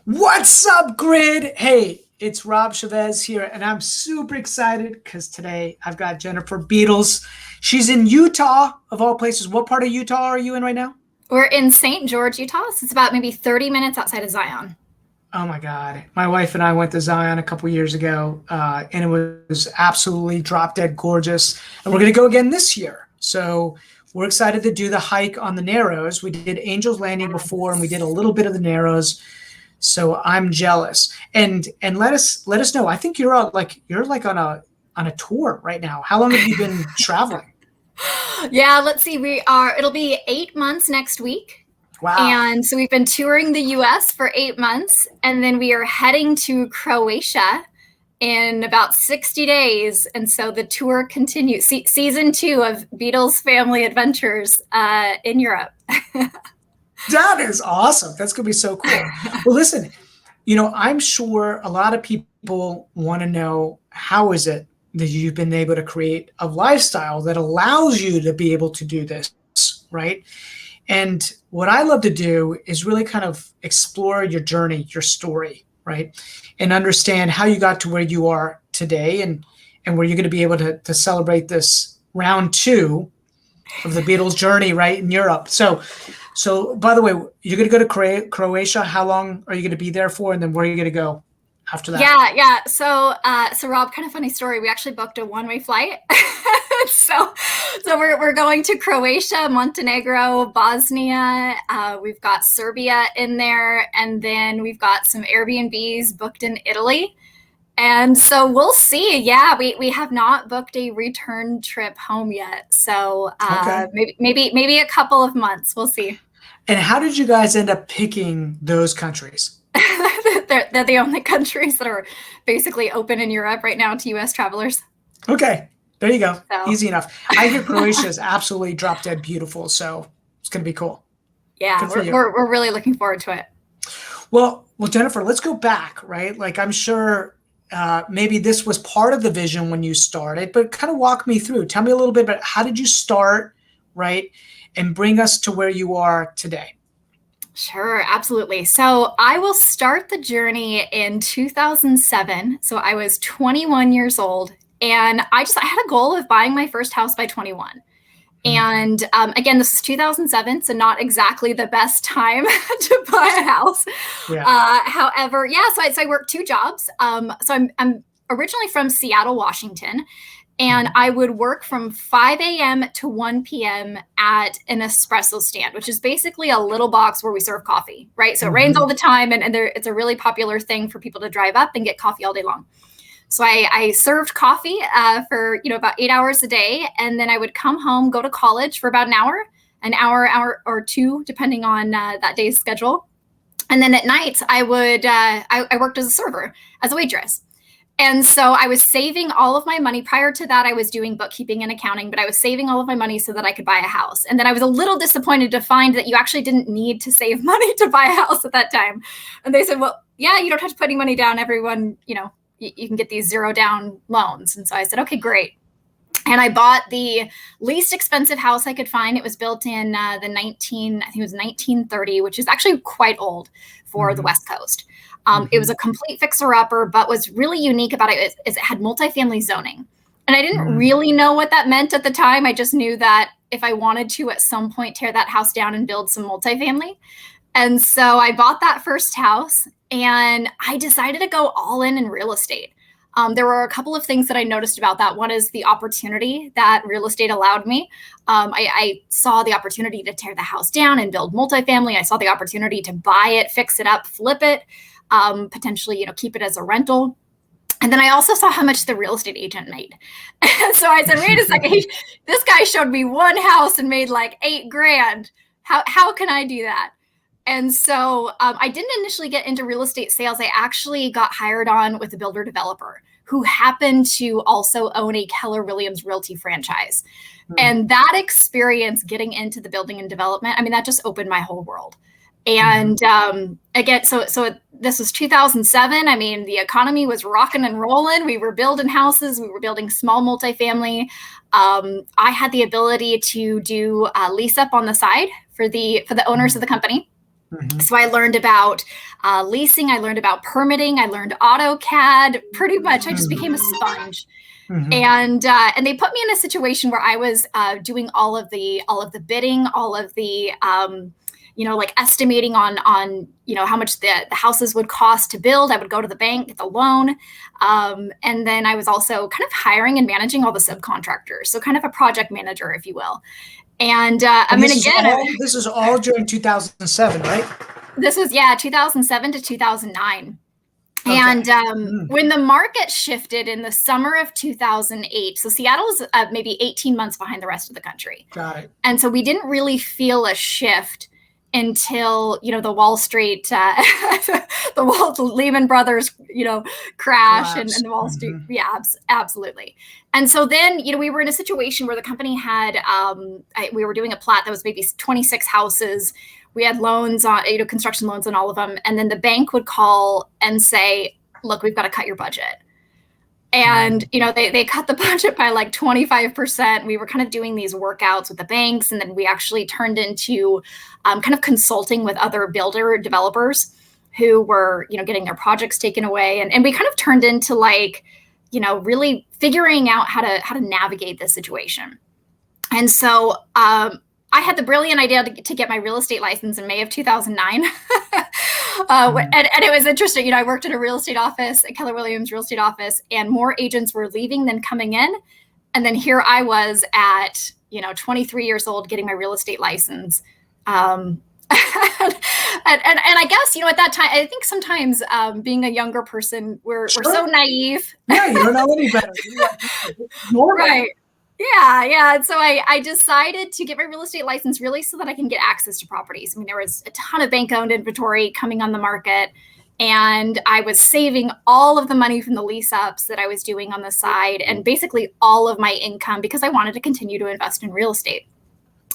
What's up, Grid? Hey, it's Rob Chavez here, and I'm super excited because today I've got Jennifer Beadles. She's in Utah, of all places. What part of Utah are you in right now? We're in St. George, Utah. So it's about maybe 30 minutes outside of Zion. Oh my God. My wife and I went to Zion a couple years ago, and it was absolutely drop dead gorgeous. And we're going to go again this year. So we're excited to do the hike on the Narrows. We did Angel's Landing before, and we did a little bit of the Narrows. So I'm jealous. And let us know. I think you're like on a tour right now. How long have you been traveling? Yeah, let's see. It'll be 8 months next week. Wow. And so we've been touring the US for 8 months. And then we are heading to Croatia in about 60 days. And so the tour continues. Season 2 of Beatles Family Adventures in Europe. That is awesome. That's going to be so cool. Well, listen, I'm sure a lot of people want to know how is it that you've been able to create a lifestyle that allows you to be able to do this, right? And what I love to do is really kind of explore your journey, your story, right? And understand how you got to where you are today and where you're going to be able to celebrate this round two of the Beatles journey, right, in Europe. So by the way, you're going to go to Croatia. How long are you going to be there for? And then where are you going to go after that? Yeah. So Rob, kind of funny story. We actually booked a one-way flight. so, so we're going to Croatia, Montenegro, Bosnia. We've got Serbia in there, and then we've got some Airbnbs booked in Italy. And so we'll see. Yeah, we have not booked a return trip home yet. So Okay. maybe a couple of months. We'll see. And how did you guys end up picking those countries? They're the only countries that are basically open in Europe right now to U.S. travelers. Okay. There you go. So Easy enough. I hear Croatia is absolutely drop dead beautiful. So it's going to be cool. yeah, Good for we're, you. we're, we're really looking forward to it. Well, Jennifer, let's go back, right? Like I'm sure maybe this was part of the vision when you started, but kind of walk me through. Tell me a little bit about how did you start, right? And bring us to where you are today. Sure, absolutely. So I will start the journey in 2007. So I was 21 years old, and I had a goal of buying my first house by 21. Mm. And again, this is 2007, so not exactly the best time to buy a house. Yeah. However, yeah, so I worked two jobs. So I'm originally from Seattle, Washington, and Mhm. I would work from 5 a.m. to 1 p.m. at an espresso stand, which is basically a little box where we serve coffee, right? So it rains all Mhm. the time, and it's a really popular thing for people to drive up and get coffee all day long. So I served coffee for about 8 hours a day, and then I would come home, go to college for about an hour or two, depending on that day's schedule. And then at night, I worked as a server, as a waitress. And so I was saving all of my money. Prior to that, I was doing bookkeeping and accounting, but I was saving all of my money so that I could buy a house. And then I was a little disappointed to find that you actually didn't need to save money to buy a house at that time. And they said, well, yeah, you don't have to put any money down. Everyone, you can get these zero down loans. And so I said, okay, great. And I bought the least expensive house I could find. It was built in I think it was 1930, which is actually quite old for the Mhm. West Coast. It was Mhm. a complete fixer-upper, but what's really unique about it is it had multifamily zoning. And I didn't Mhm. really know what that meant at the time. I just knew that if I wanted to at some point tear that house down and build some multifamily. And so I bought that first house, and I decided to go all in real estate. There were a couple of things that I noticed about that. One is the opportunity that real estate allowed me. I saw the opportunity to tear the house down and build multifamily. I saw the opportunity to buy it, fix it up, flip it, potentially, keep it as a rental. And then I also saw how much the real estate agent made. And so I said, wait a second, this guy showed me one house and made like 8 grand. How can I do that? And so I didn't initially get into real estate sales. I actually got hired on with a builder developer who happened to also own a Keller Williams Realty franchise. Mhm. And that experience getting into the building and development, I mean, that just opened my whole world. Mhm. And again, so this was 2007. I mean, the economy was rocking and rolling. We were building houses. We were building small multifamily. I had the ability to do lease up on the side for the owners of the company. Mhm. So I learned about leasing, I learned about permitting, I learned AutoCAD. Pretty much, I just became a sponge. Mhm. And they put me in a situation where I was doing all of the bidding, all of the like estimating on how much the houses would cost to build. I would go to the bank, get the loan, and then I was also kind of hiring and managing all the subcontractors, so kind of a project manager, if you will. And I And mean, again, this is all during 2007, right? this was 2007 to 2009. Okay. And Mm. when the market shifted in the summer of 2008, so Seattle's maybe 18 months behind the rest of the country. Got it. And so we didn't really feel a shift until, the Wall Street, the Lehman Brothers, crash and Collapse. the Wall Street. Mhm. Yeah, absolutely. And so then, we were in a situation where the company had, we were doing a plat that was maybe 26 houses. We had loans on, construction loans on all of them. And then the bank would call and say, look, we've got to cut your budget. And, they cut the budget by like 25%. We were kind of doing these workouts with the banks. And then we actually turned into kind of consulting with other builder developers who were, getting their projects taken away. And we kind of turned into like, really figuring out how to navigate this situation. And so I had the brilliant idea to get my real estate license in May of 2009. And it was interesting. I worked at a real estate office, at Keller Williams real estate office, and more agents were leaving than coming in. And then here I was at, 23 years old getting my real estate license. And I guess, at that time, I think sometimes being a younger person, we're so naive. Yeah, you don't know any better. Right. Yeah. And so I decided to get my real estate license really so that I can get access to properties. I mean, there was a ton of bank-owned inventory coming on the market, and I was saving all of the money from the lease-ups that I was doing on the side and basically all of my income because I wanted to continue to invest in real estate.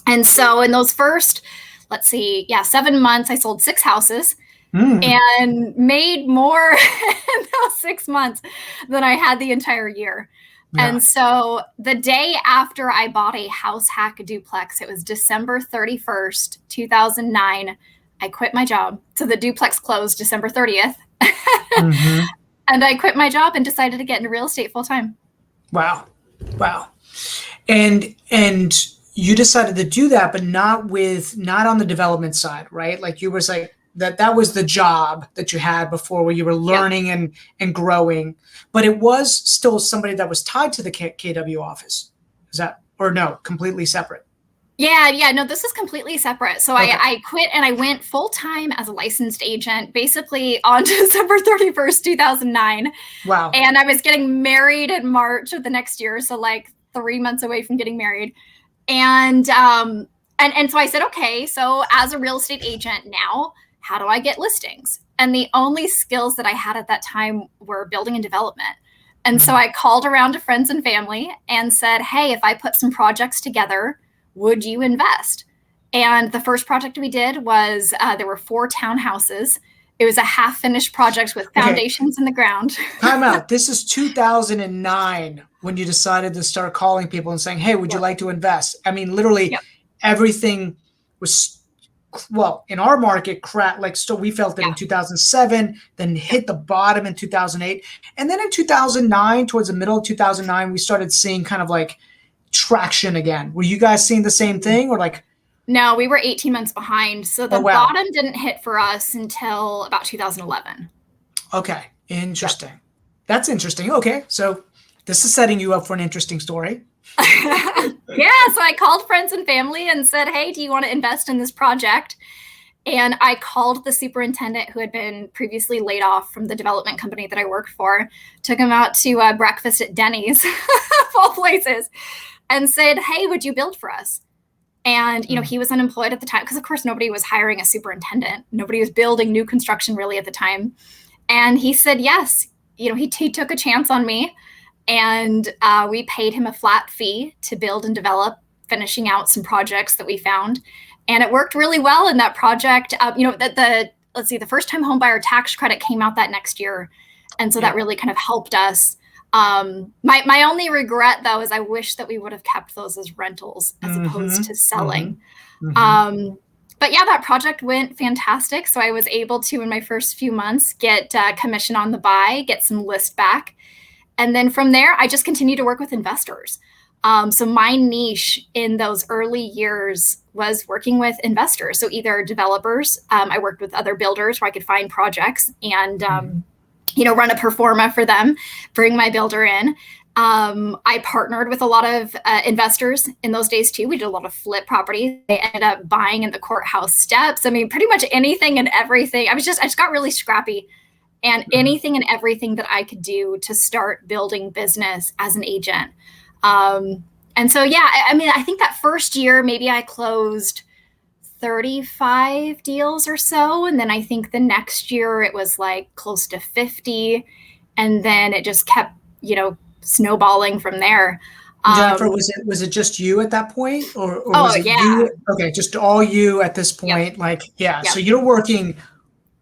And so in those first, 7 months, I sold 6 houses. And made more in those 6 months than I had the entire year. Yeah. And so the day after I bought a house hack duplex, it was December 31st, 2009. I quit my job. So the duplex closed December 30th. Mm-hmm. And I quit my job and decided to get into real estate full time. Wow. And you decided to do that, but not on the development side, right? Like you was like, that was the job that you had before where you were learning and growing, but it was still somebody that was tied to the KW office. Is that, or no, completely separate? Yeah. No, this is completely separate. So okay. I quit and I went full time as a licensed agent, basically on December 31st, 2009. Wow. And I was getting married in March of the next year. So like 3 months away from getting married. And so I said, okay, so as a real estate agent now, how do I get listings? And the only skills that I had at that time were building and development. And so I called around to friends and family and said, hey, if I put some projects together, would you invest? And the first project we did was there were 4 townhouses. It was a half-finished project with foundations in the ground. Time out. This is 2009 when you decided to start calling people and saying, hey, would you like to invest? I mean, literally everything was, well, in our market, we felt it in 2007, then hit the bottom in 2008. And then in 2009, towards the middle of 2009, we started seeing kind of like traction again. Were you guys seeing the same thing or like? No, we were 18 months behind. So the bottom didn't hit for us until about 2011. Okay. Interesting. Yep. That's interesting. Okay. So this is setting you up for an interesting story. Yeah. So I called friends and family and said, hey, do you want to invest in this project? And I called the superintendent who had been previously laid off from the development company that I worked for, took him out to breakfast at Denny's, of all places, and said, hey, would you build for us? And, he was unemployed at the time because, of course, nobody was hiring a superintendent. Nobody was building new construction really at the time. And he said, yes. He took a chance on me. And we paid him a flat fee to build and develop, finishing out some projects that we found. And it worked really well in that project. The first-time homebuyer tax credit came out that next year. And so that really kind of helped us. My only regret, though, is I wish that we would have kept those as rentals as opposed to selling. But yeah, that project went fantastic. So I was able to, in my first few months, get commission on the buy, get some list back. And then from there, I just continued to work with investors. So my niche in those early years was working with investors. So either developers, I worked with other builders where I could find projects and, run a pro forma for them, bring my builder in. I partnered with a lot of investors in those days too. We did a lot of flip properties. They ended up buying in the courthouse steps. I mean, pretty much anything and everything. I just got really scrappy, and anything and everything that I could do to start building business as an agent. And so, yeah, I mean, I think that first year, maybe I closed 35 deals or so. And then I think the next year it was like close to 50. And then it just kept, snowballing from there. Jennifer, was it just you at that point, or was it yeah. you? Okay, just all you at this point. Yep. Yep. So Yep. you're working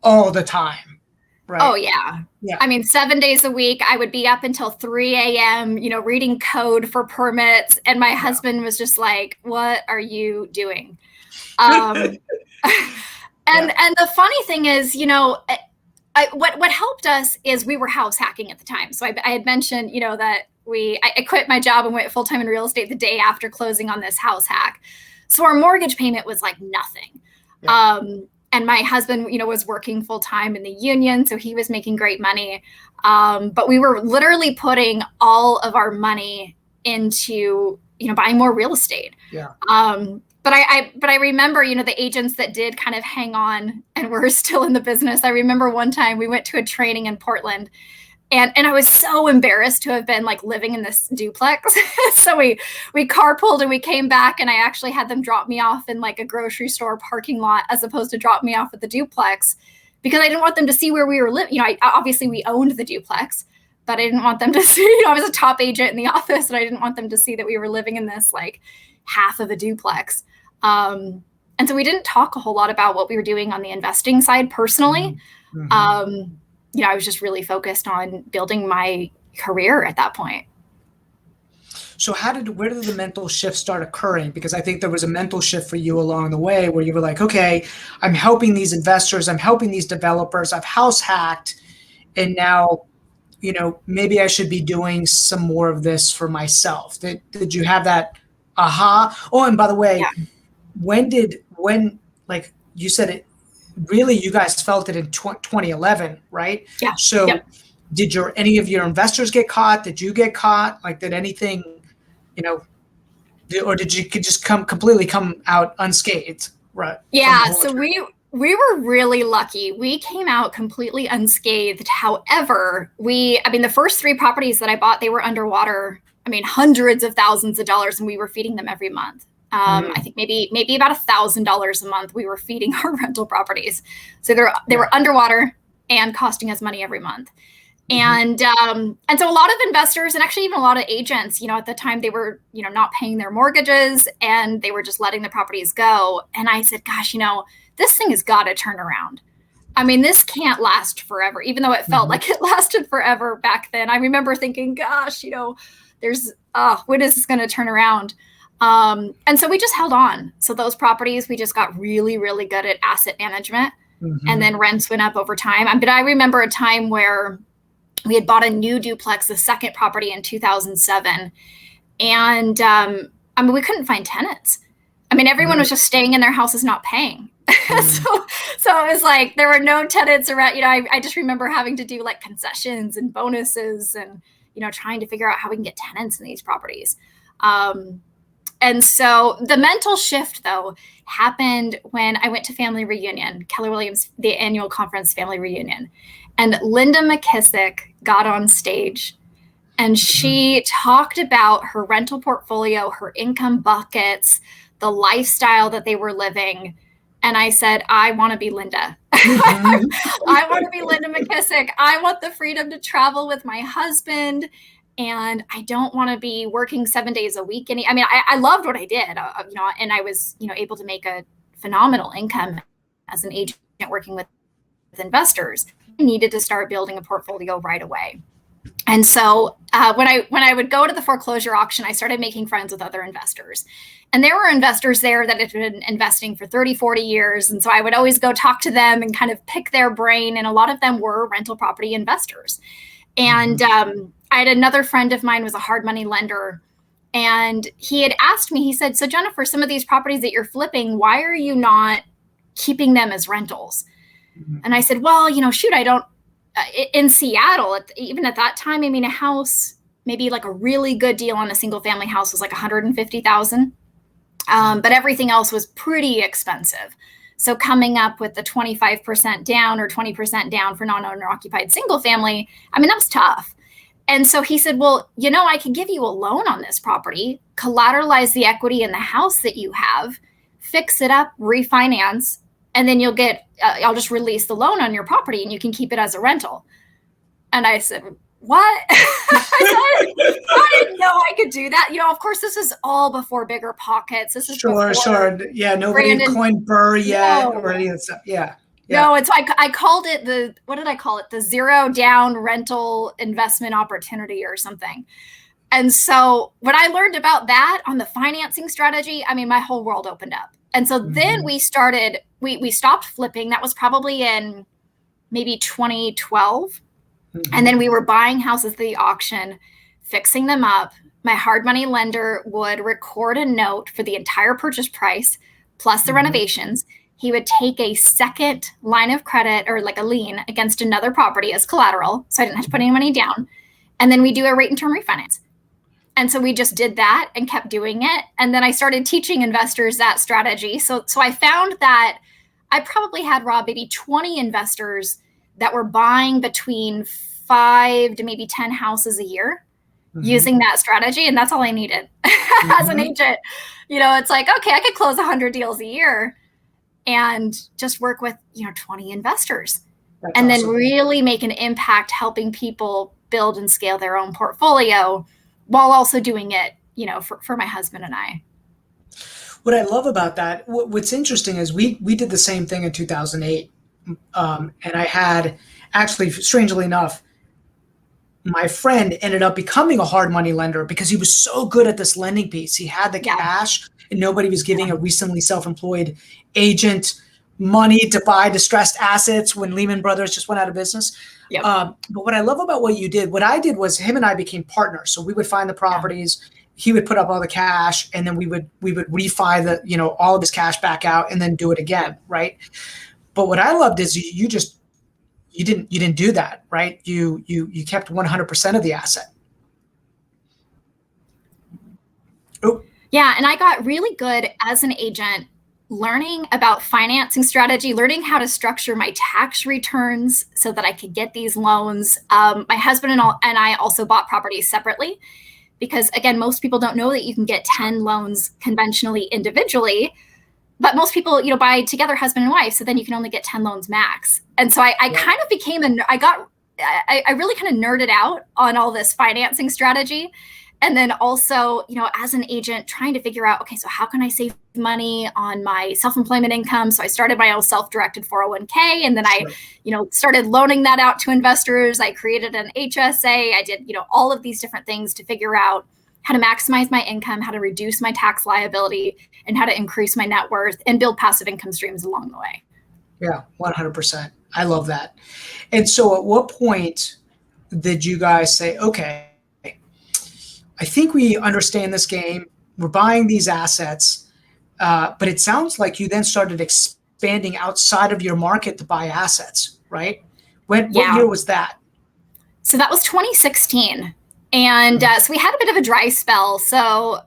all the time, right? Oh yeah. Yeah. I mean, 7 days a week, I would be up until 3 a.m., reading code for permits. And my husband was just like, what are you doing? And the funny thing is, what helped us is we were house hacking at the time. So I had mentioned, that I quit my job and went full-time in real estate the day after closing on this house hack. So our mortgage payment was like nothing. Yeah. And my husband, was working full-time in the union, so he was making great money. But we were literally putting all of our money into, buying more real estate. Yeah. But I remember, the agents that did kind of hang on and were still in the business. I remember one time we went to a training in Portland, and I was so embarrassed to have been like living in this duplex. So we carpooled and we came back, and I actually had them drop me off in like a grocery store parking lot as opposed to drop me off at the duplex, because I didn't want them to see where we were living. Obviously we owned the duplex, but I didn't want them to see, I was a top agent in the office, and I didn't want them to see that we were living in this like half of a duplex. And so we didn't talk a whole lot about what we were doing on the investing side personally. Mm-hmm. I was just really focused on building my career at that point. So where did the mental shift start occurring? Because I think there was a mental shift for you along the way where you were like, okay, I'm helping these investors, I'm helping these developers, I've house hacked, and now, maybe I should be doing some more of this for myself. Did you have that aha? Oh, and by the way, yeah. when like you said it, really you guys felt it in 2011, right? Yeah. So yep. Did any of your investors get caught? Did you get caught? Like, did anything, or did you just completely come out unscathed? Right. Yeah. So we were really lucky. We came out completely unscathed. However, the first 3 properties that I bought, they were underwater. Hundreds of thousands of dollars, and we were feeding them every month. I think maybe about $1,000 a month we were feeding our rental properties. So they were underwater and costing us money every month. And so a lot of investors, and actually even a lot of agents, at the time, they were, not paying their mortgages, and they were just letting the properties go. And I said, gosh, this thing has got to turn around. This can't last forever, even though it felt like it lasted forever back then. I remember thinking, gosh, when is this going to turn around? And so we just held on. So those properties, we just got really, really good at asset management, and then rents went up over time. But I remember a time where we had bought a new duplex, the second property in 2007. And, we couldn't find tenants. Everyone was just staying in their houses, not paying. So it was like, there were no tenants around. I just remember having to do like concessions and bonuses and, trying to figure out how we can get tenants in these properties. And so the mental shift, though, happened when I went to family reunion, Keller Williams, the annual conference family reunion. And Linda McKissick got on stage, and she talked about her rental portfolio, her income buckets, the lifestyle that they were living. And I said, I want to be Linda. I want to be Linda McKissick. I want the freedom to travel with my husband. And I don't want to be working 7 days a week. I loved what I did, and I was, able to make a phenomenal income as an agent working with investors. I needed to start building a portfolio right away. And so when I would go to the foreclosure auction, I started making friends with other investors. And there were investors there that had been investing for 30, 40 years. And so I would always go talk to them and kind of pick their brain. And a lot of them were rental property investors. And I had another friend of mine was a hard money lender. And he had asked me, he said, so Jennifer, some of these properties that you're flipping, why are you not keeping them as rentals? And I said, well, shoot, I don't, in Seattle, even at that time, I mean, a house, maybe like a really good deal on a single family house was like $150,000. But everything else was pretty expensive. So coming up with the 25% down or 20% down for non-owner occupied single family, I mean, that was tough. And so he said, well, I could give you a loan on this property, collateralize the equity in the house that you have, fix it up, refinance, and then I'll just release the loan on your property and you can keep it as a rental. And I said, what? I didn't know I could do that. Of course, this is all before Bigger Pockets. This is sure. Yeah, nobody had coined Burr yet or any of that stuff. Yeah. No, it's I called it what did I call it? The zero down rental investment opportunity or something. And so when I learned about that on the financing strategy, I mean, my whole world opened up. And so then we started, we stopped flipping. That was probably in maybe 2012. And then we were buying houses at the auction, fixing them up. My hard money lender would record a note for the entire purchase price plus the renovations. He would take a second line of credit or like a lien against another property as collateral. So I didn't have to put any money down. And then we do a rate and term refinance. And so we just did that and kept doing it. And then I started teaching investors that strategy. So I found that I probably had, Rob, maybe 20 investors that were buying between 5 to maybe 10 houses a year using that strategy. And that's all I needed as an agent. It's like, okay, I could close 100 deals a year and just work with, 20 investors. That's and awesome. Then really make an impact helping people build and scale their own portfolio while also doing it, for my husband and I. What I love about that, what's interesting is we did the same thing in 2008. And I had actually, strangely enough, my friend ended up becoming a hard money lender because he was so good at this lending piece. He had the cash and nobody was giving a recently self-employed agent money to buy distressed assets when Lehman Brothers just went out of business. Yep. But what I love about what I did was him and I became partners. So we would find the properties, he would put up all the cash, and then we would refi all of his cash back out and then do it again. Right. But what I loved is you didn't do that, right? You kept 100% of the asset. Oh. Yeah, and I got really good as an agent learning about financing strategy, learning how to structure my tax returns so that I could get these loans. My husband and I also bought properties separately because, again, most people don't know that you can get 10 loans conventionally individually. But most people, buy together, husband and wife. So then you can only get 10 loans max. And so I kind of became I really kind of nerded out on all this financing strategy. And then also, as an agent trying to figure out, okay, so how can I save money on my self-employment income? So I started my own self-directed 401k. And then I, started loaning that out to investors. I created an HSA. I did, all of these different things to figure out how to maximize my income, how to reduce my tax liability, and how to increase my net worth and build passive income streams along the way. Yeah, 100%. I love that. And so at what point did you guys say, okay, I think we understand this game. We're buying these assets, but it sounds like you then started expanding outside of your market to buy assets, right? What year was that? So that was 2016. And so we had a bit of a dry spell. So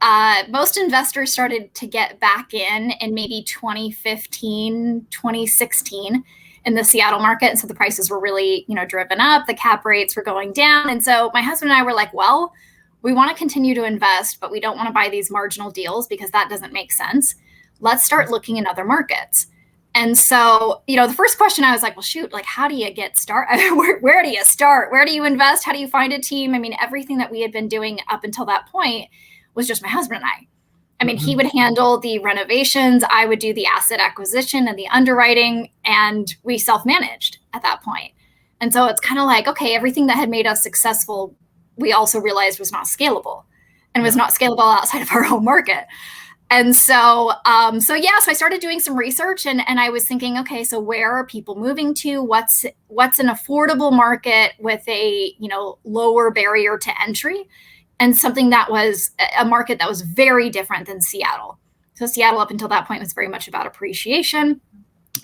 most investors started to get back in maybe 2015, 2016 in the Seattle market. And so the prices were really, driven up. The cap rates were going down. And so my husband and I were like, well, we want to continue to invest, but we don't want to buy these marginal deals because that doesn't make sense. Let's start looking in other markets. And so, the first question I was like, well, shoot, like, how do you get started? Where do you start? Where do you invest? How do you find a team? I mean, everything that we had been doing up until that point was just my husband and I. I mean, he would handle the renovations. I would do the asset acquisition and the underwriting, and we self-managed at that point. And so it's kind of like, okay, everything that had made us successful, we also realized was not scalable and was not scalable outside of our home market. And so, so I started doing some research, and I was thinking, okay, so where are people moving to? What's an affordable market with a, lower barrier to entry, and something that was a market that was very different than Seattle. So Seattle up until that point was very much about appreciation.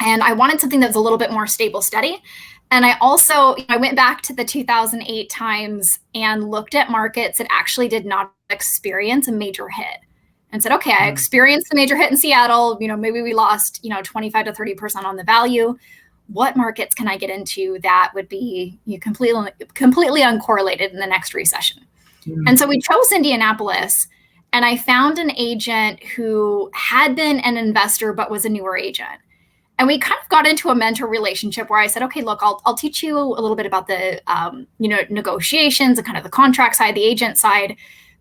And I wanted something that was a little bit more stable, steady. And I also, I went back to the 2008 times and looked at markets that actually did not experience a major hit, and said, okay, I experienced a major hit in Seattle. Maybe we lost, 25 to 30% on the value. What markets can I get into that would be completely uncorrelated in the next recession? And so we chose Indianapolis, and I found an agent who had been an investor but was a newer agent. And we kind of got into a mentor relationship where I said, okay, look, I'll teach you a little bit about the negotiations and kind of the contract side, the agent side.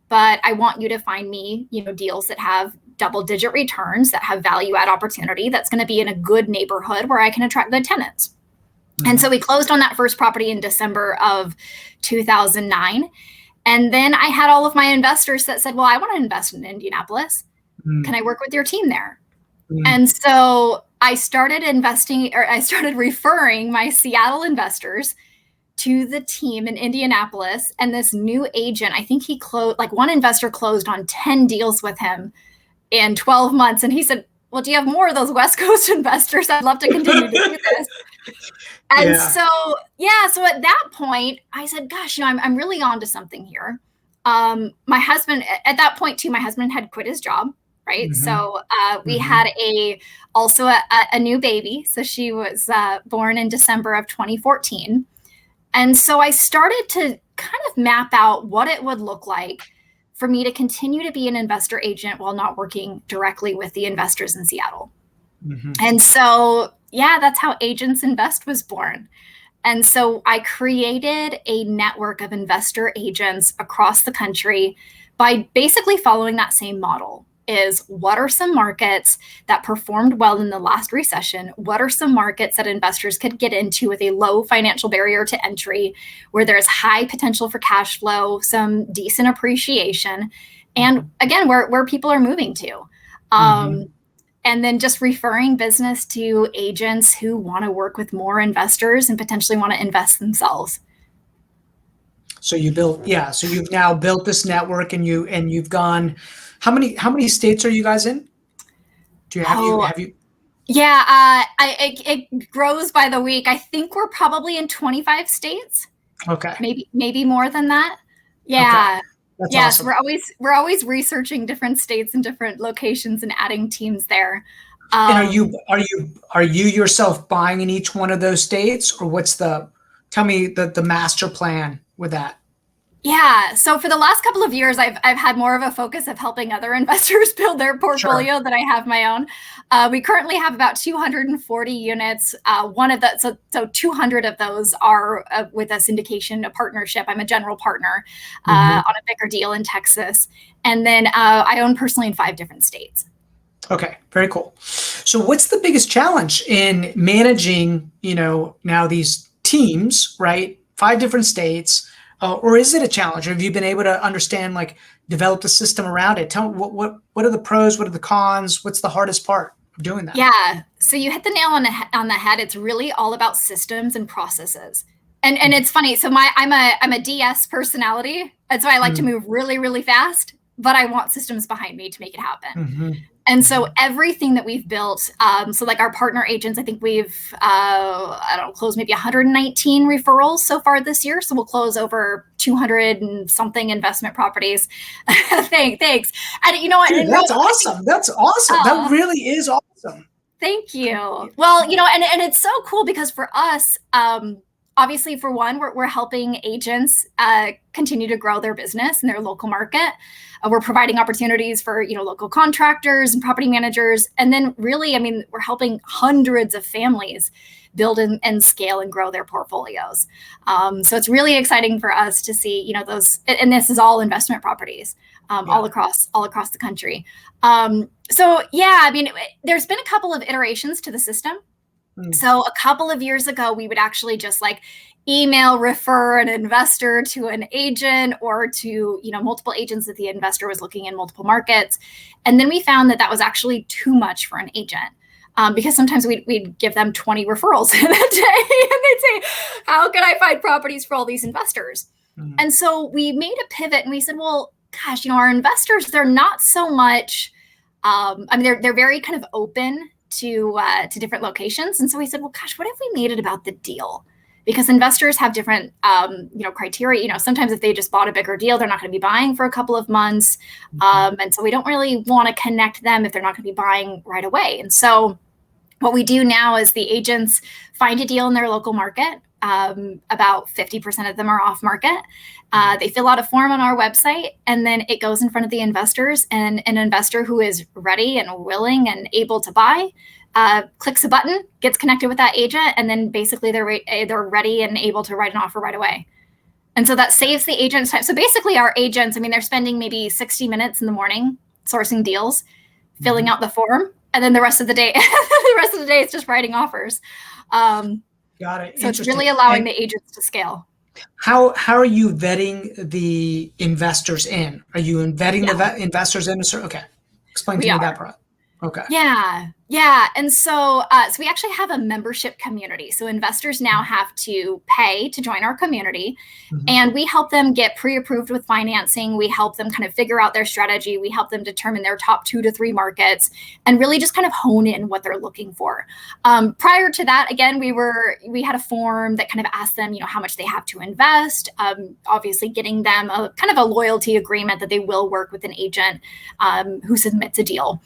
But I want you to find me, deals that have double-digit returns, that have value add opportunity, that's going to be in a good neighborhood where I can attract good tenants. And so we closed on that first property in December of 2009. And then I had all of my investors that said, well, I want to invest in Indianapolis. Can I work with your team there? And so I started referring my Seattle investors to the team in Indianapolis. And this new agent, I think he closed, one investor closed on 10 deals with him in 12 months. And he said, well, do you have more of those West Coast investors? I'd love to continue to do this. And so at that point, I said, gosh, I'm really onto something here. My husband, at that point too, my husband had quit his job. Right. So we had also a new baby. So she was born in December of 2014. And so I started to kind of map out what it would look like for me to continue to be an investor agent while not working directly with the investors in Seattle. And so, that's how Agents Invest was born. And so I created a network of investor agents across the country by basically following that same model. Is what are some markets that performed well in the last recession? What are some markets that investors could get into with a low financial barrier to entry, where there's high potential for cash flow, some decent appreciation, and again, where people are moving to? And then just referring business to agents who want to work with more investors and potentially want to invest themselves. So so you've now built this network, and you've gone. How many states are you guys in? Have you? Yeah, it grows by the week. I think we're probably in 25 states. Okay. Maybe more than that. Yeah. Okay. That's yes, awesome. we're always researching different states and different locations and adding teams there. And are you yourself buying in each one of those states, or tell me the master plan with that? Yeah. So for the last couple of years, I've had more of a focus of helping other investors build their portfolio than I have my own. We currently have about 240 units. So 200 of those are with a syndication, a partnership. I'm a general partner on a bigger deal in Texas. And then I own personally in 5 different states. Okay, very cool. So what's the biggest challenge in managing, now these teams, right? 5 different states. Or is it a challenge? Or have you been able to understand, develop the system around it? Tell me what are the pros? What are the cons? What's the hardest part of doing that? Yeah. So you hit the nail on the head. It's really all about systems and processes. And it's funny. So I'm a DS personality. And so I like to move really, really fast, but I want systems behind me to make it happen. And so everything that we've built, so our partner agents, I think we've, closed maybe 119 referrals so far this year. So we'll close over 200 and something investment properties. Thanks. And you know what? Dude, that's awesome. That's awesome. That really is awesome. Thank you. Well, and it's so cool because for us, obviously, for one, we're helping agents continue to grow their business in their local market. We're providing opportunities for local contractors and property managers, and then really, we're helping hundreds of families build and scale and grow their portfolios. So it's really exciting for us to see those, and this is all investment properties all across the country. So yeah, there's been a couple of iterations to the system. Mm. So a couple of years ago, we would actually just like email refer an investor to an agent or to, multiple agents that the investor was looking in multiple markets. And then we found that that was actually too much for an agent. Because sometimes we'd give them 20 referrals in a day and they'd say, how can I find properties for all these investors? Mm-hmm. And so we made a pivot and we said, well, gosh, our investors, they're not so much, they're very kind of open to different locations. And so we said, well, gosh, what if we made it about the deal? Because investors have different, criteria. Sometimes if they just bought a bigger deal, they're not going to be buying for a couple of months. And so we don't really want to connect them if they're not going to be buying right away. And so what we do now is the agents find a deal in their local market. About 50% of them are off market. They fill out a form on our website, and then it goes in front of the investors, and an investor who is ready and willing and able to buy clicks a button, gets connected with that agent, and then basically they're ready and able to write an offer right away. And so that saves the agent's time. So basically our agents, they're spending maybe 60 minutes in the morning sourcing deals, filling out the form, and then the rest of the day, it's just writing offers. Got it. So it's really allowing the agents to scale. How are you vetting the investors in? Are you vetting the investors in? Okay. Explain to me that part. Okay. Yeah. And so we actually have a membership community. So investors now have to pay to join our community, and we help them get pre-approved with financing. We help them kind of figure out their strategy. We help them determine their top 2 to 3 markets and really just kind of hone in what they're looking for. Prior to that, again, we had a form that kind of asked them, how much they have to invest, obviously getting them a kind of a loyalty agreement that they will work with an agent who submits a deal.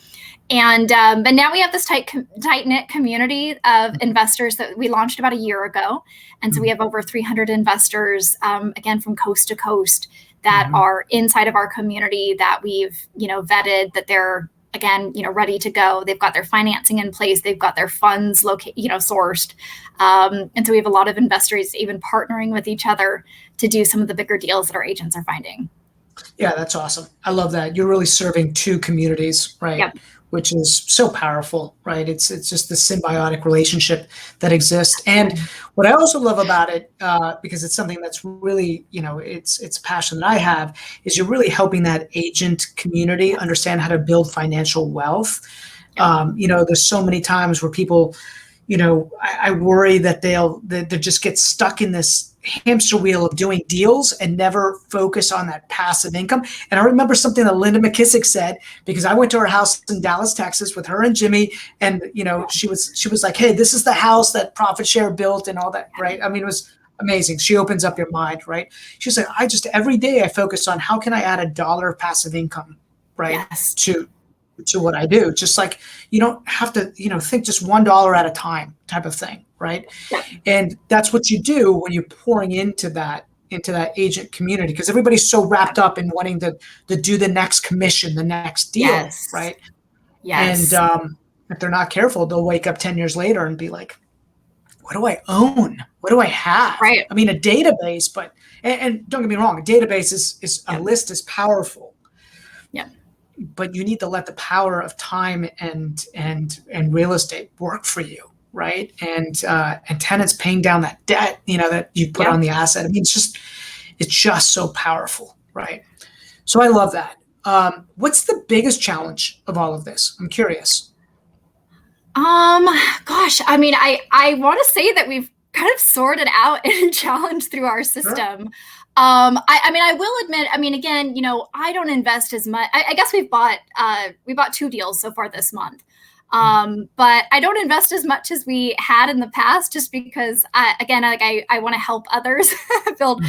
And but now we have this tight-knit community of investors that we launched about a year ago. And so we have over 300 investors, again, from coast to coast that are inside of our community that we've, vetted, that they're, again, ready to go. They've got their financing in place. They've got their funds sourced. And so we have a lot of investors even partnering with each other to do some of the bigger deals that our agents are finding. Yeah, that's awesome. I love that. You're really serving 2 communities, right? Yep. Which is so powerful, right? It's just the symbiotic relationship that exists. And what I also love about it, because it's something that's really, it's a passion that I have, is you're really helping that agent community understand how to build financial wealth. There's so many times where people, I worry that they just get stuck in this hamster wheel of doing deals and never focus on that passive income. And I remember something that Linda McKissick said, because I went to her house in Dallas, Texas with her and Jimmy. And, she was like, hey, this is the house that Profit Share built and all that, right? It was amazing. She opens up your mind, right? She's like, every day I focus on how can I add $1 of passive income, right? Yes. To what I do. Just like, you don't have to, think just $1 at a time type of thing. Right. Yeah. And that's what you do when you're pouring into that agent community, because everybody's so wrapped up in wanting to do the next commission, the next deal. Yes. Right. Yes. And if they're not careful, they'll wake up 10 years later and be like, what do I own? What do I have? Right. A database, but, and don't get me wrong, a database is a list is powerful. Yeah. But you need to let the power of time and real estate work for you. Right. And tenants paying down that debt, that you put on the asset. It's just so powerful. Right. So I love that. What's the biggest challenge of all of this? I'm curious. Gosh, I want to say that we've kind of sorted out any challenge through our system. Sure. I will admit, again, I don't invest as much. I guess we bought 2 deals so far this month. But I don't invest as much as we had in the past, just because, I want to help others build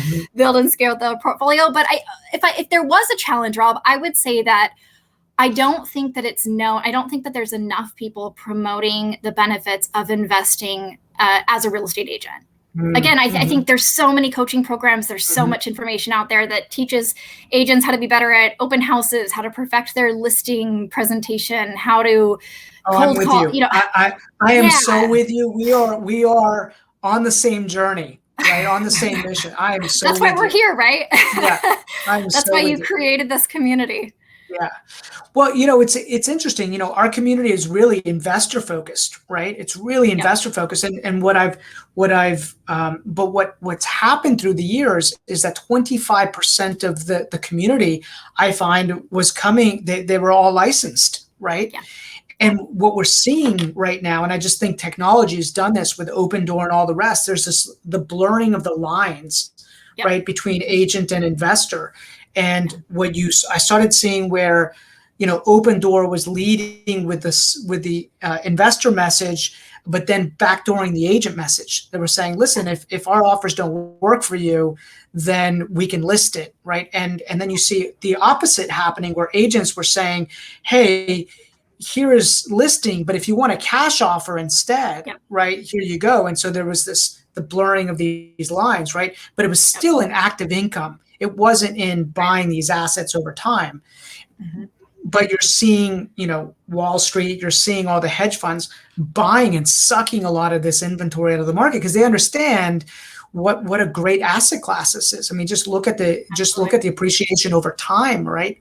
and scale the portfolio. But if there was a challenge, Rob, I would say that I don't think that it's known. I don't think that there's enough people promoting the benefits of investing as a real estate agent. Again, I think there's so many coaching programs. There's so much information out there that teaches agents how to be better at open houses, how to perfect their listing presentation, how to cold call. I am so with you. We are on the same journey, right? On the same mission. I am so. That's why we're here, right? Yeah, that's why you created this community. Yeah. Well, it's interesting. Our community is really investor focused, right? It's really Yep. investor focused. And what's happened through the years is that 25% of the community, I find, was coming, they were all licensed, right? Yeah. And what we're seeing right now, and I just think technology has done this with Open Door and all the rest, there's the blurring of the lines, Yep. right, between agent and investor. And I started seeing where, Open Door was leading with the investor message, but then backdooring the agent message. They were saying, listen, if our offers don't work for you, then we can list it, right? And then you see the opposite happening where agents were saying, hey, here is listing, but if you want a cash offer instead, Yep. right, here you go. And so there was the blurring of these lines, right? But it was still in active income. It wasn't in buying these assets over time. Mm-hmm. But you're seeing, Wall Street, you're seeing all the hedge funds buying and sucking a lot of this inventory out of the market because they understand what a great asset class this is. I mean, just look at the appreciation over time, right?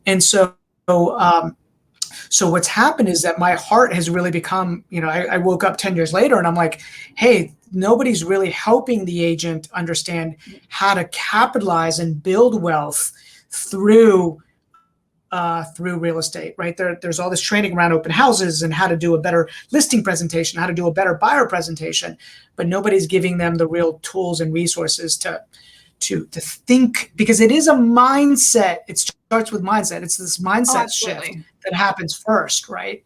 And so what's happened is that my heart has really become, I woke up 10 years later and I'm like, hey, nobody's really helping the agent understand how to capitalize and build wealth through real estate, right? There's all this training around open houses and how to do a better listing presentation, how to do a better buyer presentation, but nobody's giving them the real tools and resources to think, because it is a mindset. It starts with mindset. It's this mindset shift that happens first, right?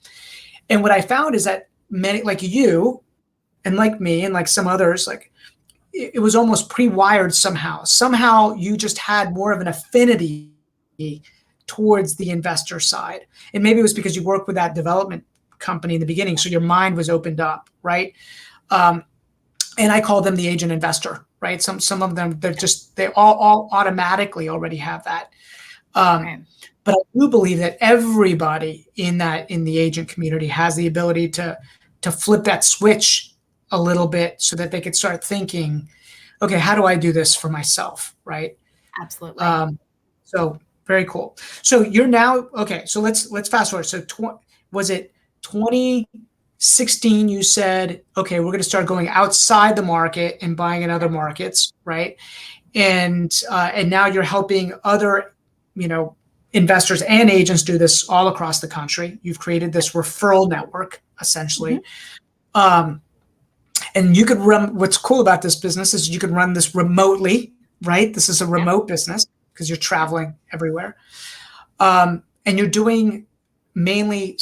And what I found is that many, like you and like me and like some others, like it was almost pre-wired somehow. Somehow you just had more of an affinity towards the investor side. And maybe it was because you worked with that development company in the beginning, so your mind was opened up, right? And I call them the agent investor, right? Some of them, they all automatically already have that. But I do believe that everybody in the agent community has the ability to flip that switch a little bit so that they could start thinking, okay, how do I do this for myself, right? Absolutely. So very cool. So you're now, okay, so let's fast forward. So was it 2016 you said, okay, we're going to start going outside the market and buying in other markets, right? And now you're helping other, investors and agents do this all across the country. You've created this referral network, essentially. Mm-hmm. And you could run, what's cool about this business is you can run this remotely, right? This is a remote business because you're traveling everywhere. And you're doing mainly,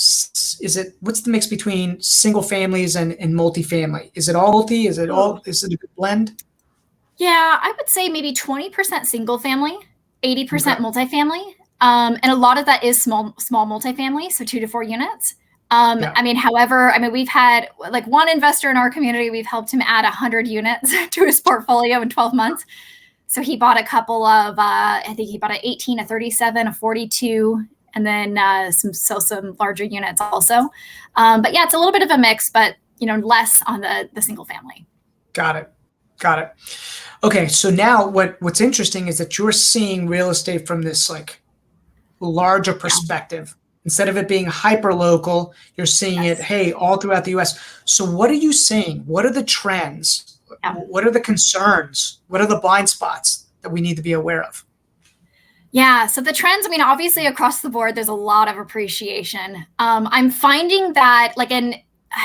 what's the mix between single families and multifamily? Is it all multi? Is it a good blend? Yeah, I would say maybe 20% single family, 80% multifamily. And a lot of that is small multifamily, so 2 to 4 units. However, we've had like one investor in our community, we've helped him add 100 units to his portfolio in 12 months. So he bought a couple of, I think he bought an 18, a 37, a 42, and then some larger units also. But yeah, it's a little bit of a mix, but less on the single family. Got it. Okay, so now what's interesting is that you're seeing real estate from this like larger perspective. Instead of it being hyper local, you're seeing it, hey, all throughout the US. So what are you seeing? What are the trends? What are the concerns? What are the blind spots that we need to be aware of? Yeah, so the trends, obviously across the board, there's a lot of appreciation. I'm finding that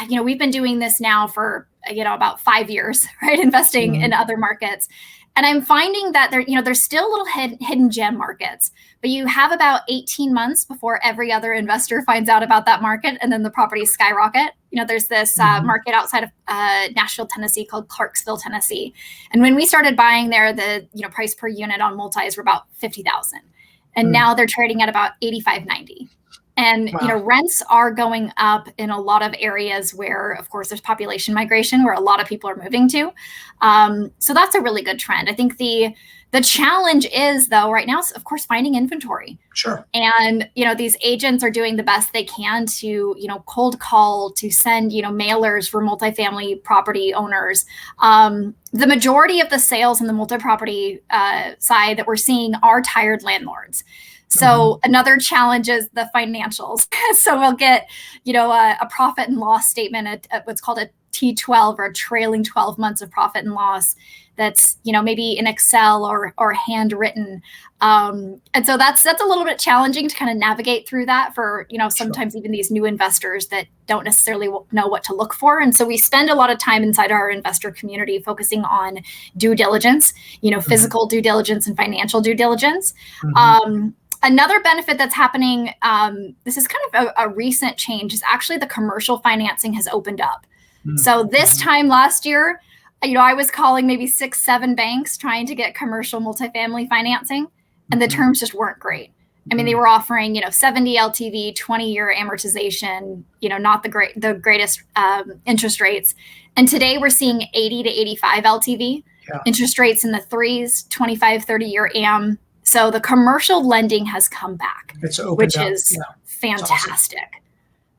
we've been doing this now for, about 5 years, right? Investing in other markets. And I'm finding that there's still little hidden gem markets, but you have about 18 months before every other investor finds out about that market, and then the properties skyrocket. There's this market outside of Nashville, Tennessee called Clarksville, Tennessee. And when we started buying there, the price per unit on multis were about $50,000. And now they're trading at about $85,000-$90,000. And, rents are going up in a lot of areas where, of course, there's population migration where a lot of people are moving to. So that's a really good trend. I think the challenge is, though, right now, of course, finding inventory. Sure. And, these agents are doing the best they can to, cold call, to send, mailers for multifamily property owners. The majority of the sales in the multi-property side that we're seeing are tired landlords. So another challenge is the financials. So we'll get, a profit and loss statement at what's called a T12 or a trailing 12 months of profit and loss. That's, maybe in Excel or handwritten. And so that's a little bit challenging to kind of navigate through that for, sometimes even these new investors that don't necessarily know what to look for. And so we spend a lot of time inside our investor community focusing on due diligence, physical due diligence and financial due diligence. Another benefit that's happening, this is kind of a recent change, is actually the commercial financing has opened up. So this time last year, I was calling maybe 6, 7 banks trying to get commercial multifamily financing, and the terms just weren't great. I mean, they were offering, 70 LTV, 20-year amortization, not the greatest interest rates. And today we're seeing 80 to 85 LTV, interest rates in the 3s, 25, 30-year AM. So the commercial lending has come back, which is fantastic. Awesome.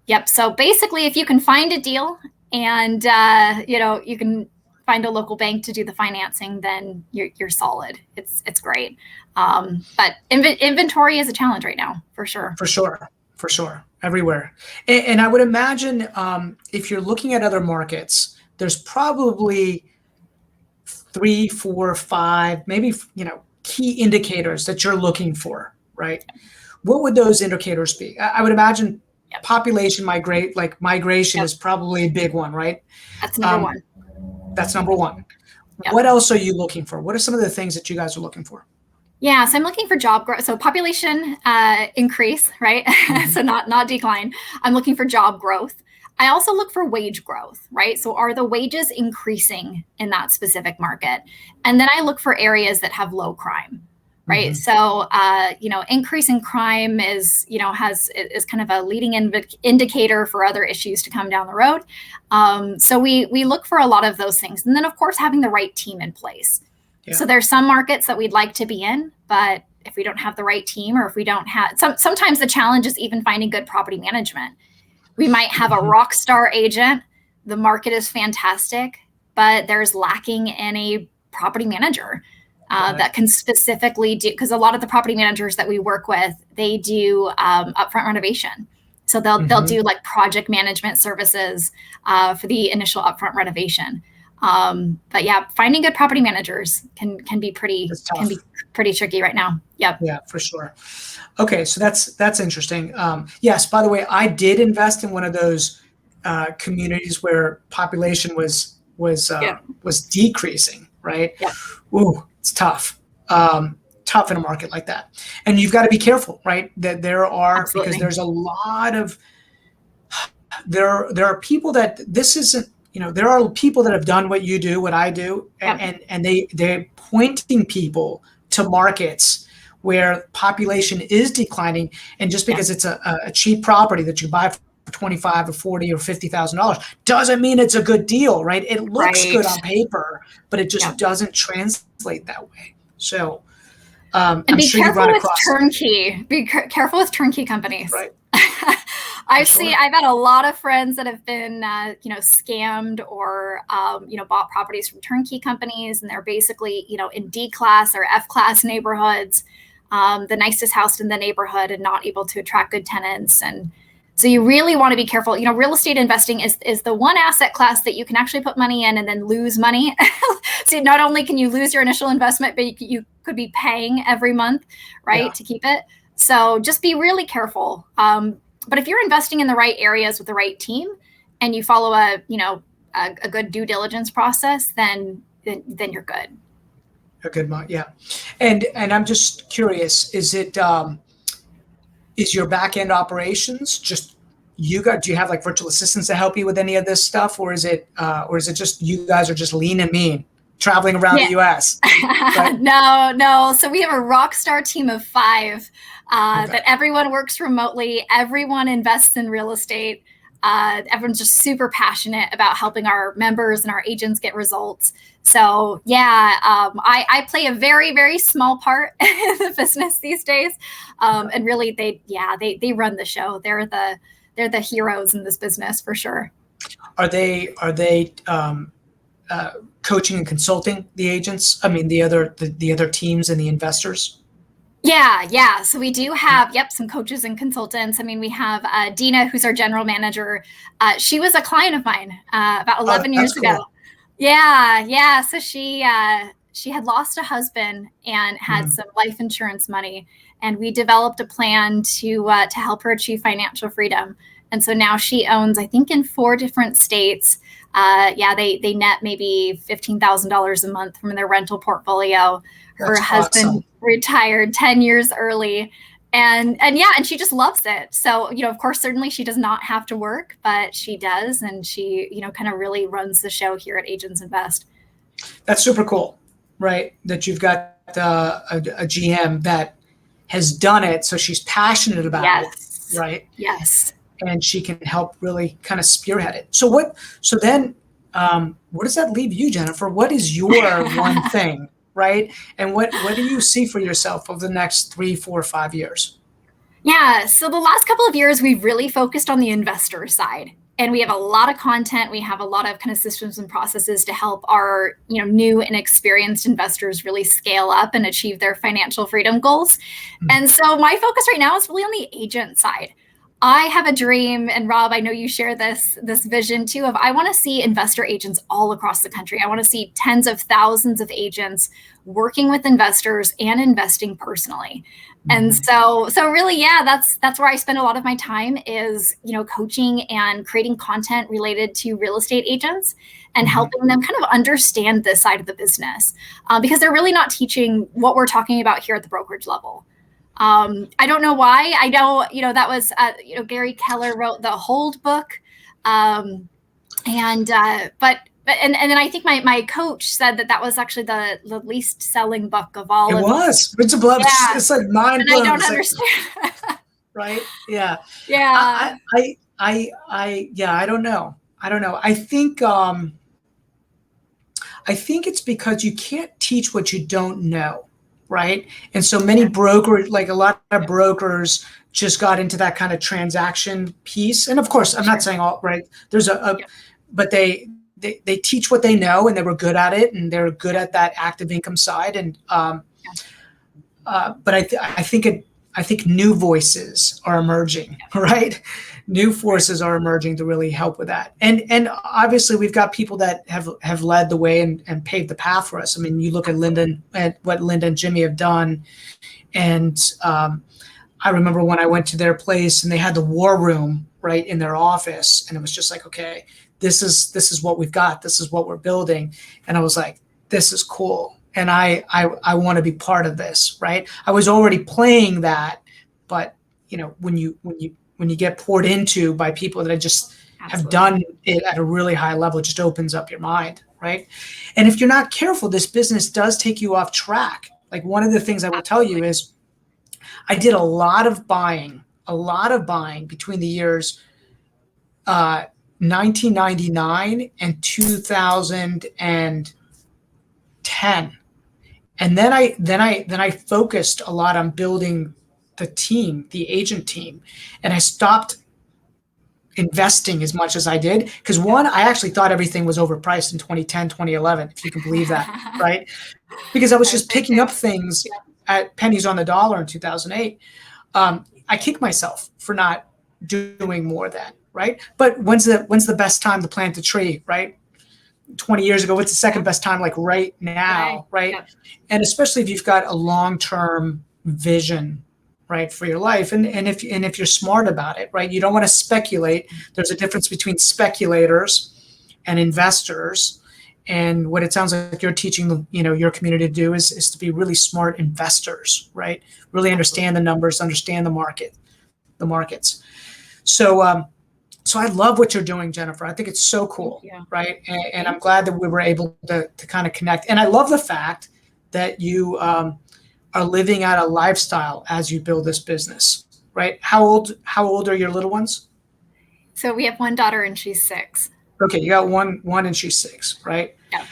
Yep. So basically, if you can find a deal and, you can find a local bank to do the financing, then you're solid. It's great. But inventory is a challenge right now, for sure. For sure. Everywhere. And I would imagine if you're looking at other markets, there's probably 3, 4, 5, maybe, key indicators that you're looking for, right? What would those indicators be? I would imagine population migration is probably a big one, right? That's number one. That's number one. Yep. What else are you looking for? What are some of the things that you guys are looking for? Yeah, so I'm looking for job growth. So population increase, right? So not decline. I'm looking for job growth. I also look for wage growth, right? So are the wages increasing in that specific market? And then I look for areas that have low crime, right? So, increase in crime is kind of a leading indicator for other issues to come down the road. So we look for a lot of those things. And then, of course, having the right team in place. Yeah. So there's some markets that we'd like to be in, but if we don't have the right team, or if we don't have, sometimes the challenge is even finding good property management. We might have a rock star agent. The market is fantastic, but there's lacking in a property manager that can specifically do, because a lot of the property managers that we work with, they do upfront renovation. So they'll do like project management services for the initial upfront renovation. But yeah, finding good property managers can be pretty tricky right now. Yep. Yeah, for sure. Okay, so that's interesting. Yes, by the way, I did invest in one of those communities where population was decreasing, right? Yeah. Ooh, it's tough. Tough in a market like that. And you've got to be careful, right? That there are Absolutely. Because there's a lot of there are people that this isn't, there are people that have done what you do, what I do, and they're pointing people to markets where population is declining, and just because it's a cheap property that you buy for $25 or $40 or $50,000 doesn't mean it's a good deal, right? It looks good on paper, but it just doesn't translate that way. So, and I'm be sure careful you run with across turnkey. Be careful with turnkey companies. Right. I've had a lot of friends that have been, scammed or, bought properties from turnkey companies, and they're basically, in D class or F class neighborhoods, the nicest house in the neighborhood, and not able to attract good tenants. And so you really want to be careful. Real estate investing is the one asset class that you can actually put money in and then lose money. So not only can you lose your initial investment, but you could be paying every month, right, to keep it. So just be really careful. But if you're investing in the right areas with the right team, and you follow a good due diligence process, then you're good. A good month, yeah. And I'm just curious, is it is your back end operations just you got? Do you have like virtual assistants to help you with any of this stuff, or is it just you guys are just lean and mean traveling around the U.S.? Right? No. So we have a rock star team of 5 that everyone works remotely. Everyone invests in real estate. Everyone's just super passionate about helping our members and our agents get results. So I play a very, very small part in the business these days. And really they run the show. They're the heroes in this business for sure. Are they coaching and consulting the agents? I mean, the other teams and the investors? Yeah. So we do have, some coaches and consultants. I mean, we have Dina, who's our general manager. She was a client of mine about Oh, 11 that's years ago. cool. Yeah. So she had lost a husband and had Mm, some life insurance money, and we developed a plan to help her achieve financial freedom. And so now she owns, I think, in 4 different states. They net maybe $15,000 a month from their rental portfolio. Her that's husband awesome. retired 10 years early, and she just loves it. So, of course, certainly she does not have to work, but she does, and she, kind of really runs the show here at Agents Invest. That's super cool, right? That you've got a GM that has done it, so she's passionate about it, Yes. right? Yes. And she can help really kind of spearhead it. So what? So then, where does that leave you, Jennifer? What is your one thing, right? And what do you see for yourself over the next 3, 4, 5 years? Yeah. So the last couple of years, we've really focused on the investor side. And we have a lot of content. We have a lot of kind of systems and processes to help our, new and experienced investors really scale up and achieve their financial freedom goals. And so my focus right now is really on the agent side. I have a dream, and Rob, I know you share this vision too, of I want to see investor agents all across the country. I want to see tens of thousands of agents working with investors and investing personally. And so really, yeah, that's where I spend a lot of my time is, coaching and creating content related to real estate agents and helping them kind of understand this side of the business, because they're really not teaching what we're talking about here at the brokerage level. I don't know why. I know, that was, Gary Keller wrote the Hold book. And then I think my coach said that was actually the least selling book of all It of was. It's a blood. yeah. It's like mind And I blowing. don't It's like, understand. right? Yeah. Yeah. Yeah. I don't know. I don't know. I think it's because you can't teach what you don't know, right? And so many brokers, like a lot of brokers, just got into that kind of transaction piece. And of course, I'm not saying all right. There's but they teach what they know, and they were good at it, and they're good at that active income side. And but I think new voices are emerging, right? New forces are emerging to really help with that. And obviously we've got people that have led the way and paved the path for us. I mean, you look at what Linda and Jimmy have done, and I remember when I went to their place and they had the war room right in their office, and it was just like, okay, this is what we've got, this is what we're building, and I was like, this is cool, and I want to be part of this, right? I was already playing that, but when you get poured into by people that just have done it at a really high level, it just opens up your mind, right? And if you're not careful, this business does take you off track. Like one of the things I will tell you is I did a lot of buying between the years 1999 and 2010, and then I focused a lot on building the agent team, and I stopped investing as much as I did because one, I actually thought everything was overpriced in 2010, 2011, if you can believe that, right? Because I was just picking up things at pennies on the dollar in 2008. I kick myself for not doing more then, right? But when's the best time to plant a tree, right? 20 years ago, what's the second best time? Like right now, right? Yep. And especially if you've got a long-term vision, right, for your life, and if you're smart about it, right, you don't want to speculate. There's a difference between speculators and investors. And what it sounds like you're teaching, your community to do is to be really smart investors, right? Really understand the numbers, understand the markets. So I love what you're doing, Jennifer. I think it's so cool, right? And I'm glad that we were able to kind of connect. And I love the fact that you are living out a lifestyle as you build this business, right? How old are your little ones? So we have one daughter and she's 6. Okay, you got one and she's 6, right? Yeah.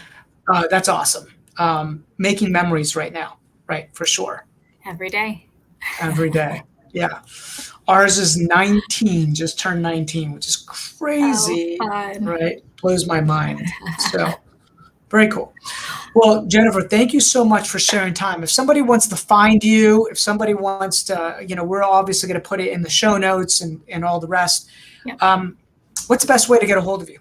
That's awesome. Making memories right now, right? For sure. Every day. Every day. Yeah. Ours is 19, just turned 19, which is crazy, right? Blows my mind. So very cool. Well, Jennifer, thank you so much for sharing time. If somebody wants to find you, if somebody wants to, we're obviously going to put it in the show notes and all the rest. Yep. What's the best way to get a hold of you?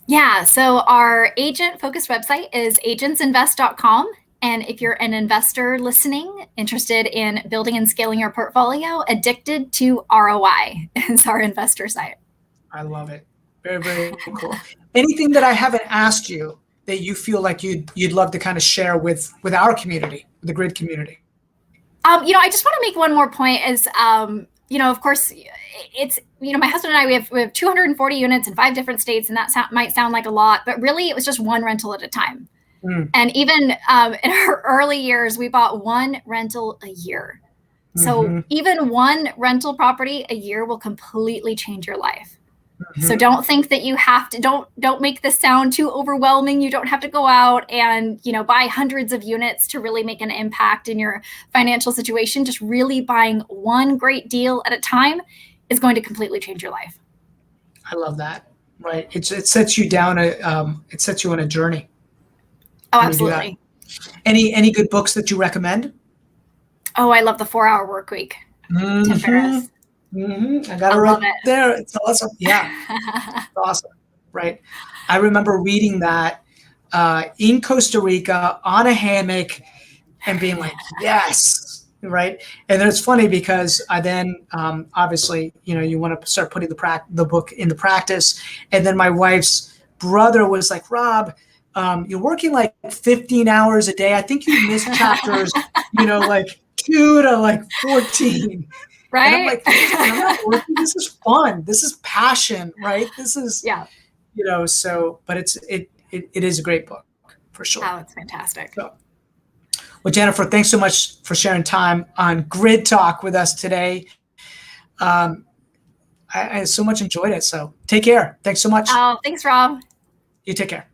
Yeah, so our agent-focused website is agentsinvest.com. And if you're an investor listening, interested in building and scaling your portfolio, Addicted to ROI is our investor site. I love it. Very, very cool. Anything that I haven't asked you that you feel like you'd love to kind of share with our community, the grid community? I just want to make one more point is, of course, it's, my husband and I, we have 240 units in 5 different states, and that might sound like a lot, but really it was just one rental at a time. And even in our early years, we bought one rental a year. So even one rental property a year will completely change your life. So don't think that you have to, don't make this sound too overwhelming. You don't have to go out and, buy hundreds of units to really make an impact in your financial situation. Just really buying one great deal at a time is going to completely change your life. I love that. Right. It sets you down, it sets you on a journey. Oh, absolutely. Any good books that you recommend? Oh, I love the 4-Hour Workweek. Tim Ferriss. I got it right there. It's awesome. Yeah. It's awesome. Right. I remember reading that in Costa Rica on a hammock and being like, yes. Right. And then it's funny because I then obviously, you want to start putting the book into practice. And then my wife's brother was like, Rob, you're working like 15 hours a day. I think you missed chapters, like 2 to like 14. Right. And I'm like, I'm not working. This is fun. This is passion, right? This is, but it is a great book for sure. Oh, it's fantastic. So, well, Jennifer, thanks so much for sharing time on Grid Talk with us today. I so much enjoyed it. So take care. Thanks so much. Oh, thanks, Rob. You take care.